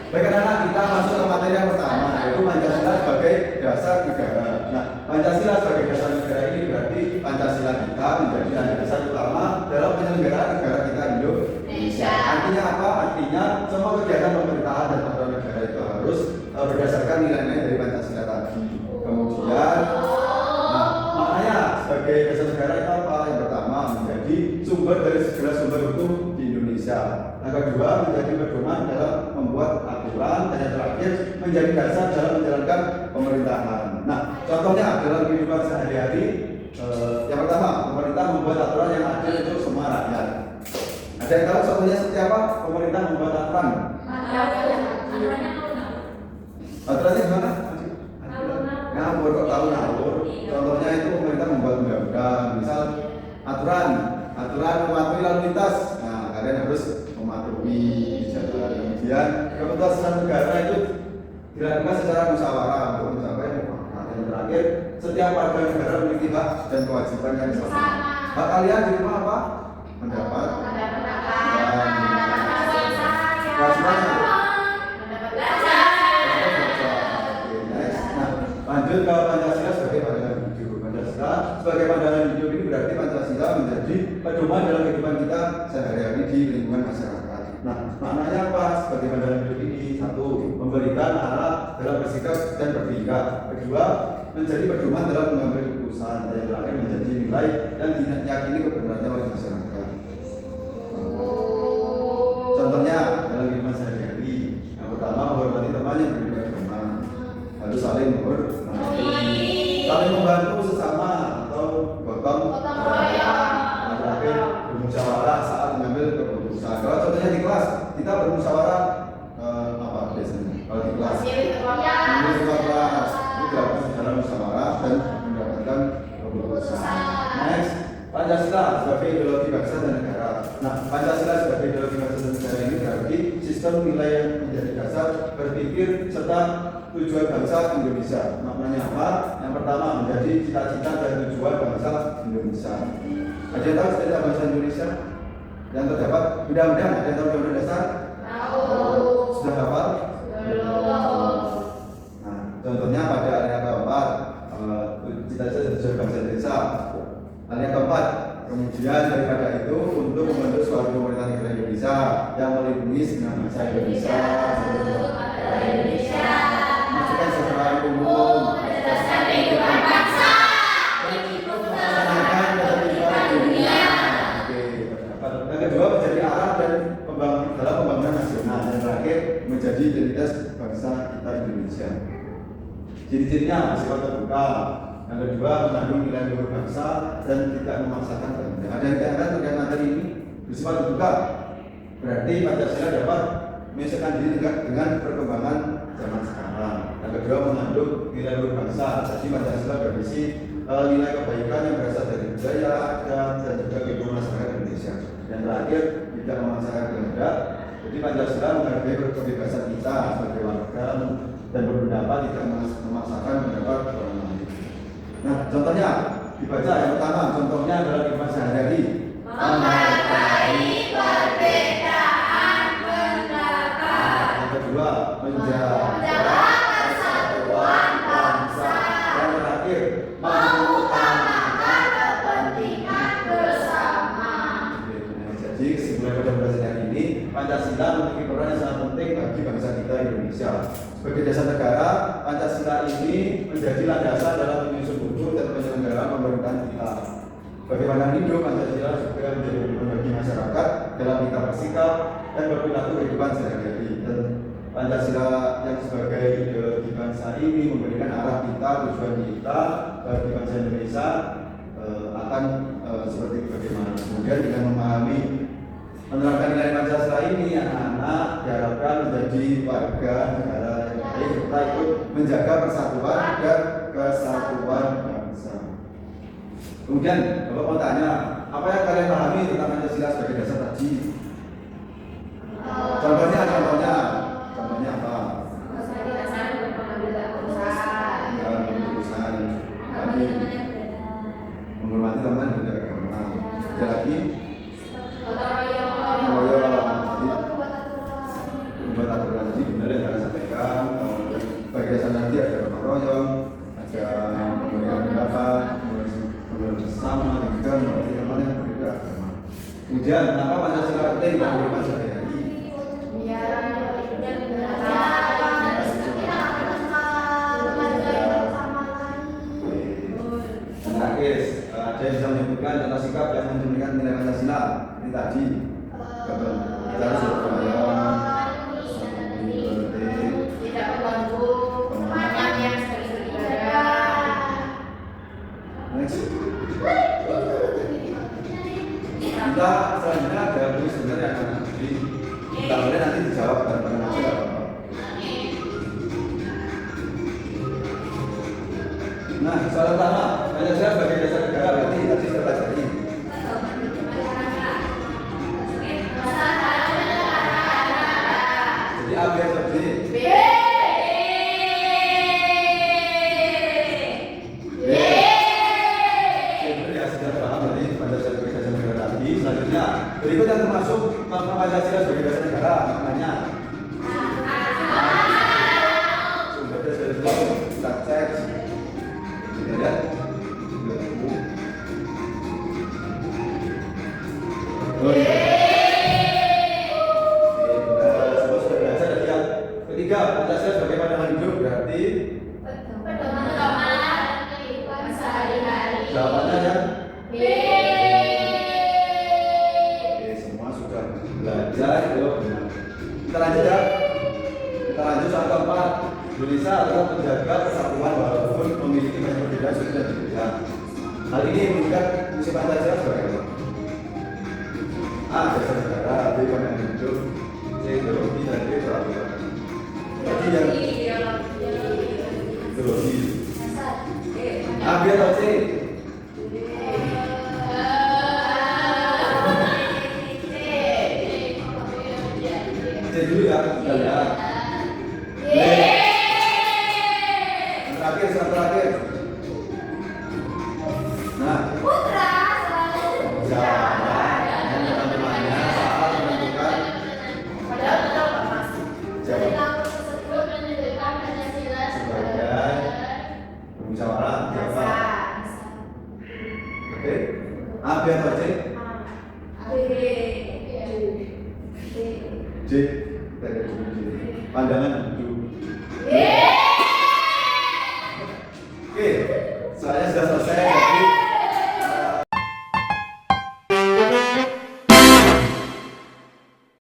Baik anak-anak, kita masuk ke materi yang pertama, yaitu Pancasila sebagai dasar negara. Nah, Pancasila sebagai dasar negara ini berarti Pancasila kita menjadi dasar utama dalam penyelenggaraan negara kita Indonesia. Artinya apa? Artinya semua kegiatan pemerintahan dan aturan negara itu harus berdasarkan nilai-nilai dari Pancasila tadi. Kemudian, nah, maknanya sebagai dasar negara itu apa? Yang pertama, menjadi sumber dari segala sumber hukum di Indonesia. Yang kedua, menjadi pedoman dalam membuat aturan, dan yang terakhir menjadi dasar dalam menjalankan pemerintahan. Nah, contohnya dalam kehidupan sehari-hari, yang pertama, pemerintah membuat aturan yang adil untuk semua rakyat. Ada yang tahu contohnya seperti apa? Pemerintah membuat aturan. Aturannya gimana? Ngawur, kok tahu ngawur? Contohnya itu pemerintah membuat undang-undang, misal aturan mematuhi lalu lintas. Nah, kalian harus mematuhi jalan. Kemudian keputusan negara itu dilakukan secara musyawarah untuk mencapai mufakat. Yang terakhir, setiap warga negara memiliki hak dan kewajiban yang sama. Hak kalian di rumah apa? Mendapat kewajiban lanjut ke Pancasila sebagai pandangan hidup. Pancasila sebagai pandangan hidup ini berarti Pancasila menjadi pedoman dalam kehidupan kita sehari-hari di lingkungan masyarakat. Nah, maknanya apa sebagai pandangan hidup ini? Satu, memberikan arah dalam bersikap dan bertindak. Kedua, menjadi pedoman dalam mengambil keputusan. Dan yang terakhir, menjadi nilai yang diyakini kebenarannya oleh masyarakat. Contohnya dalam kehidupan sehari-hari, yang pertama, menghormati teman yang berbeda agama, harus saling membantu sesama atau gotong royong. Terakhir, bermusyawarah saat mengambil keputusan. Kalau contohnya di kelas, kita bermusyawarah apa biasanya? Kalau di kelas, memilih kelas itu dilakukan secara musyawarah dan mendapatkan keputusan. Next, Pancasila sebagai ideologi bangsa dan negara. Nah, Pancasila sebagai ideologi bangsa dan negara ini berarti sistem nilai yang menjadi dasar berpikir serta tujuan bangsa Indonesia. Maknanya apa? Yang pertama, menjadi cita-cita dan tujuan bangsa Indonesia. Ada yang tahu cita-cita bangsa Indonesia? Yang terdapat undang-undang, ada yang tahu undang-undang dasar? Tahu. Sudah hafal? Belum. Nah, contohnya pada ayat keempat, cita-cita dan tujuan bangsa Indonesia. Ayat keempat, kemudian daripada itu untuk membentuk suatu pemerintahan negara Indonesia yang melindungi segenap bangsa Indonesia. Menjadi identitas bangsa kita Indonesia. Ciri-cirinya bersifat terbuka. Yang kedua, mengandung nilai luhur bangsa dan tidak memaksakan kehendak. Ada yang katakan terkait materi ini bersifat terbuka. Berarti Pancasila dapat menyesuaikan diri dengan perkembangan zaman sekarang. Yang kedua, mengandung nilai luhur bangsa. Jadi Pancasila berisi nilai kebaikan yang berasal dari budaya, adat, dan juga kehidupan masyarakat Indonesia. Yang terakhir, tidak memaksakan kehendak. Jadi Pancasila menghargai kebebasan kita sebagai warga dan berpendapat, tidak memaksakan pendapat orang lain. Nah, contohnya dibaca yang pertama, contohnya adalah kehidupan sehari-hari. Menghargai perbedaan pendapat. Yang kedua, menjaga persatuan bangsa. Yang terakhir, mengutamakan kepentingan bersama. Jadi kesimpulan pada pembahasan hari ini, Pancasila memiliki peran yang sangat penting bagi bangsa kita Indonesia. Sebagai dasar negara, Pancasila ini menjadi landasan dalam menyusun hukum dan penyelenggaraan pemerintahan kita. Bagaimana hidup, Pancasila juga menjadi pedoman bagi masyarakat dalam kita bersikap dan berperilaku kehidupan sehari-hari. Dan Pancasila yang sebagai ideologi bangsa ini memberikan arah kita, tujuan kita bagi bangsa Indonesia akan seperti bagaimana. Kemudian dengan memahami menerapkan nilai Pancasila ini, anak-anak diharapkan menjadi warga negara yang baik serta ikut menjaga persatuan dan kesatuan bangsa. Kemudian, Bapak mau tanya, apa yang kalian pahami tentang Pancasila sebagai dasar tadi? Contohnya apa? Keputusan. Menghormati teman dan agama. Ada lagi? Membuat aturan. Jadi benar ya. Kemudian, kenapa Pancasila penting dalam kehidupan sehari-hari? Terakhir, ada yang bisa menyebutkan contoh sikap yang mencerminkan nilai Pancasila ini tadi. Cara berupaya, tidak mengganggu temannya yang sedang beribadah. next. Kita selanjutnya ada kuis sebenarnya yang akan kita boleh nanti dijawab bareng-bareng aja nggak apa-apa. Nah, soal pertama, Pancasila sebagai dasar negara berarti tadi sudah pelajari. Jadi A, B, atau D? B. Itu ya sudah paham berarti Pancasila sebagai dasar negara tadi. Selanjutnya, berikut yang termasuk makna Pancasila sebagai dasar negara maknanya. Sumber dasar itu kita cek. Kita lihat. Oh, iya. Ketiga, Pancasila sebagai pandangan hidup berarti Pedoman kehidupan sehari-hari. jawabannya ya. B. Oke, semua sudah belajar itu benar. Kita lanjut ya. Kita lanjut soal keempat. Indonesia adalah penjaga persatuan walaupun memiliki banyak perbedaan suku dan budaya. Hal ini menunjukkan fungsi Pancasila sebagai apa? A. Dasar negara, B. Pandangan hidup, C. Ideologi, dan D. peraturan. Tadi yang ideologi. A, B atau C? C dulu ya, kita lihat. B. Yang terakhir. Nah, Putra selalu jawaban yang teman-temannya saat menentukan padahal betul Pak Mas. Jadi jawaban kamu tersebut menunjukkan Pancasila sebagai musyawarah jawaban. Oke. A, B atau C? B. C. Pandangan